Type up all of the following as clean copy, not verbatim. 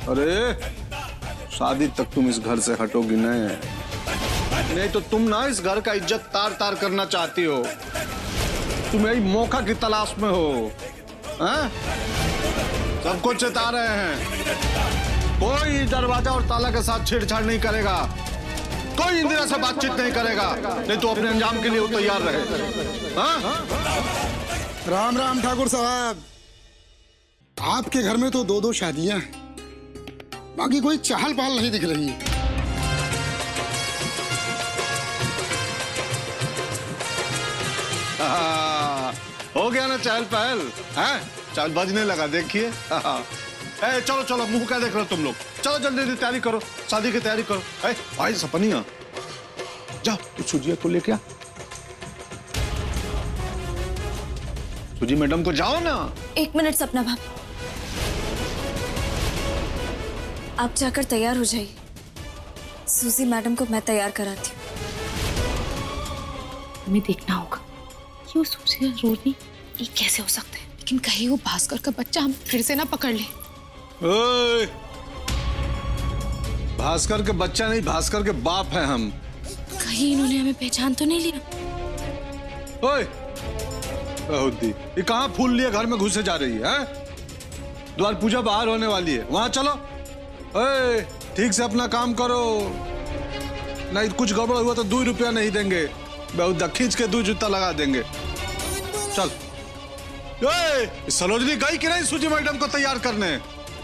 अरे शादी तक तुम इस घर से हटोगी नहीं तो तुम ना इस घर का इज्जत तार तार करना चाहती हो। तुम यही मौका की तलाश में हो। हैं? सबको चेता रहे हैं, कोई दरवाजा और ताला के साथ छेड़छाड़ नहीं करेगा, कोई इंदिरा से बातचीत नहीं करेगा, नहीं तो अपने अंजाम के लिए वो तैयार रहे। हाँ? राम राम ठाकुर साहब। आपके घर में तो 2-2 शादियां हैं, बाकी कोई चहल पहल नहीं दिख रही है। हो गया ना चहल पहल, हैं? चल बजने लगा, देखिए। चलो चलो, मुंह क्या देख रहे हो तुम लोग? चलो जल्दी जल्दी तैयारी करो, शादी की तैयारी करो। भाई सपनिया, जाओ तू सुजिया को लेके आ। सुजी मैडम को जाओ ना। 1 मिनट सपना भाभी, आप जाकर तैयार हो जाइए। सूजी मैडम को मैं तैयार कराती हूँ। हमें देखना होगा कि वो सूजी रोनी ये कैसे हो सकता है, लेकिन कहीं वो भास्कर का बच्चा हम फिर से ना पकड़ ले। ओए, भास्कर के बच्चा नहीं, भास्कर के बाप है हम। कहीं इन्होंने हमें पहचान तो नहीं लिया? ओए बहुद्दी, ये कहाँ फूल लिए घर में घुसे जा रही है? द्वार पूजा बाहर होने वाली है, वहां चलो। ओए, ठीक से अपना काम करो, नहीं कुछ गड़बड़ हुआ तो 2 रुपया नहीं देंगे। बहुद्दा खींच के 2 जूता लगा देंगे। चल। सरोजनी गई कि नहीं सूजी मैडम को तैयार करने?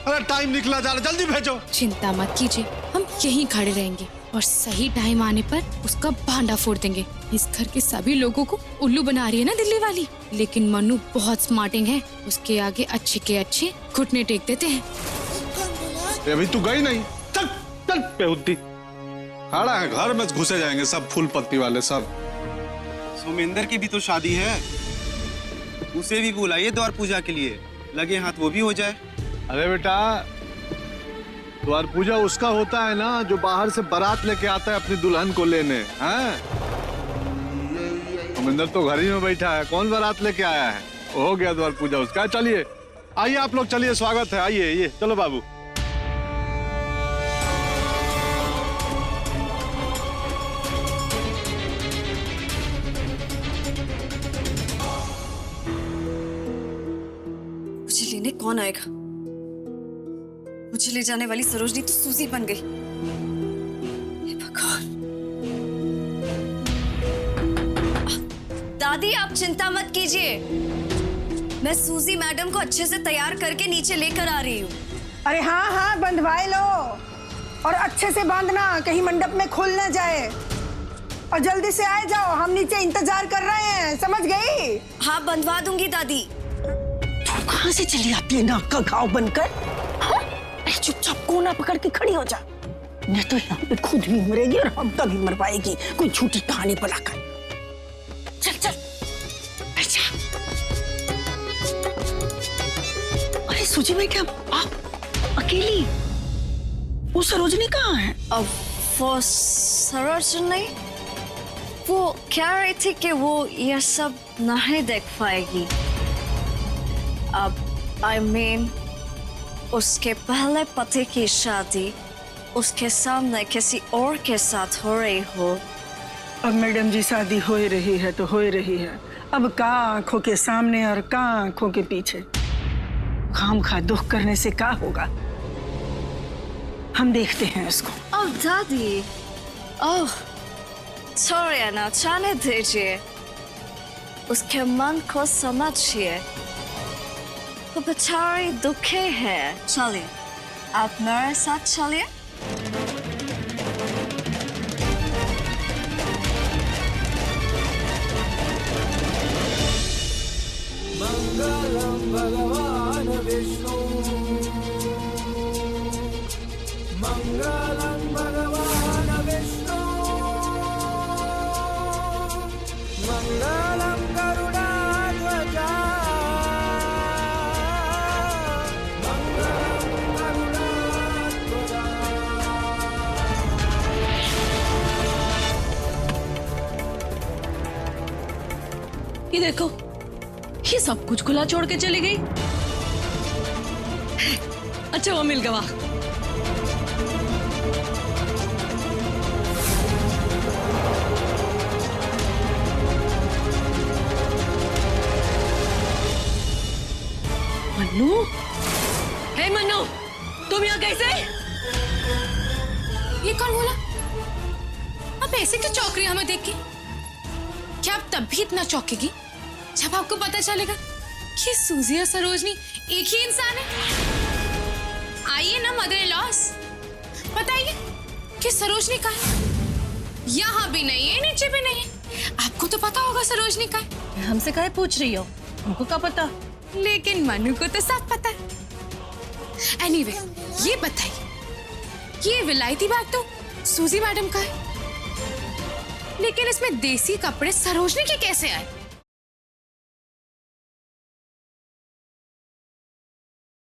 अरे टाइम निकला जा रहा, जल्दी भेजो। चिंता मत कीजिए, हम यहीं खड़े रहेंगे और सही टाइम आने पर उसका भांडा फोड़ देंगे। इस घर के सभी लोगों को उल्लू बना रही है ना दिल्ली वाली, लेकिन मनु बहुत स्मार्टिंग है, उसके आगे अच्छे के अच्छे घुटने टेक देते हैं। अभी तू गई नहीं, चल चल बेहुद्दी, खड़ा है घर में घुसे जाएंगे सब फूल पत्ती वाले सब। सुमिंदर की भी तो शादी है, उसे भी बुलाइए द्वार पूजा के लिए, लगे हाथ वो भी हो जाए। अरे बेटा, द्वार पूजा उसका होता है ना जो बाहर से बारात लेके आता है अपनी दुल्हन को लेने। हैं? सुमिंदर तो घर ही में बैठा है, कौन बारात लेके आया है? हो गया द्वार पूजा उसका। चलिए आइए आप लोग, चलिए स्वागत है, आइए ये चलो बाबू। मुझे लेने कौन आएगा? मुझे ले जाने वाली सरोजनी तो सूजी बन गई। हे भगवान। दादी आप चिंता मत कीजिए, मैं सूजी मैडम को अच्छे से तैयार करके नीचे लेकर आ रही हूँ। अरे हाँ हाँ, बंधवाए लो और अच्छे से बांधना, कहीं मंडप में खुल ना जाए। और जल्दी से आए जाओ, हम नीचे इंतजार कर रहे हैं, समझ गई? हाँ बंधवा दूंगी दादी। तू कहाँ से चली आती है नाक का घाव बनकर? हाँ? चुपचाप कोना पकड़ के खड़ी हो जा, नहीं तो यहाँ पे खुद भी मरेगी और हमका भी मरवाएगी कोई झूठी कहानी बनाकर। चल चल अच्छा। अरे सूजी मैडम, आप अकेली? वो सरोजनी कहाँ है? अब वो सरोजनी वो कह रही थी कि वो ये सब नहीं देख पाएगी। अब I mean, उसके पहले पति की शादी उसके सामने किसी और के साथ हो रही हो। अब मैडम जी शादी हो ही रही है तो हो ही रही है, अब का आंखों के सामने और का आंखों के पीछे। खामखा दुख करने से क्या होगा, हम देखते हैं इसको। ओह दादी, ओह छोड़िए ना, जाने दीजिए, उसके मन को समझिए, वो बेचारी दुखी है। चलिए आप मेरे साथ चलिए। मंगलम भगवान विष्णु, मंगलम भगवान विष्णु, मंगलम गरुड़ाध्वजा, ये देखो, ये सब कुछ खुला छोड़ के चली गई। अच्छा वो मिल गवा, तुम यहाँ कैसे? ये कौन बोला? आप ऐसे क्यों चौंक रही हैं हमें देख के? क्या आप तब भी इतना चौंकेगी जब आपको पता चलेगा कि सूजी और सरोजनी एक ही इंसान है? आइए ना मदर इन लॉस, बताइए कि सरोजनी कहाँ है? यहाँ भी नहीं है, नीचे भी नहीं है। आपको तो पता होगा सरोजनी कहाँ है। हमसे काहे पूछ रही हो? हमको क्या पता? लेकिन मनु को तो सब पता है। एनीवे, ये बताइए, ये विलायती बैग तो सूजी मैडम का है, लेकिन इसमें देसी कपड़े सरोजनी के कैसे आए?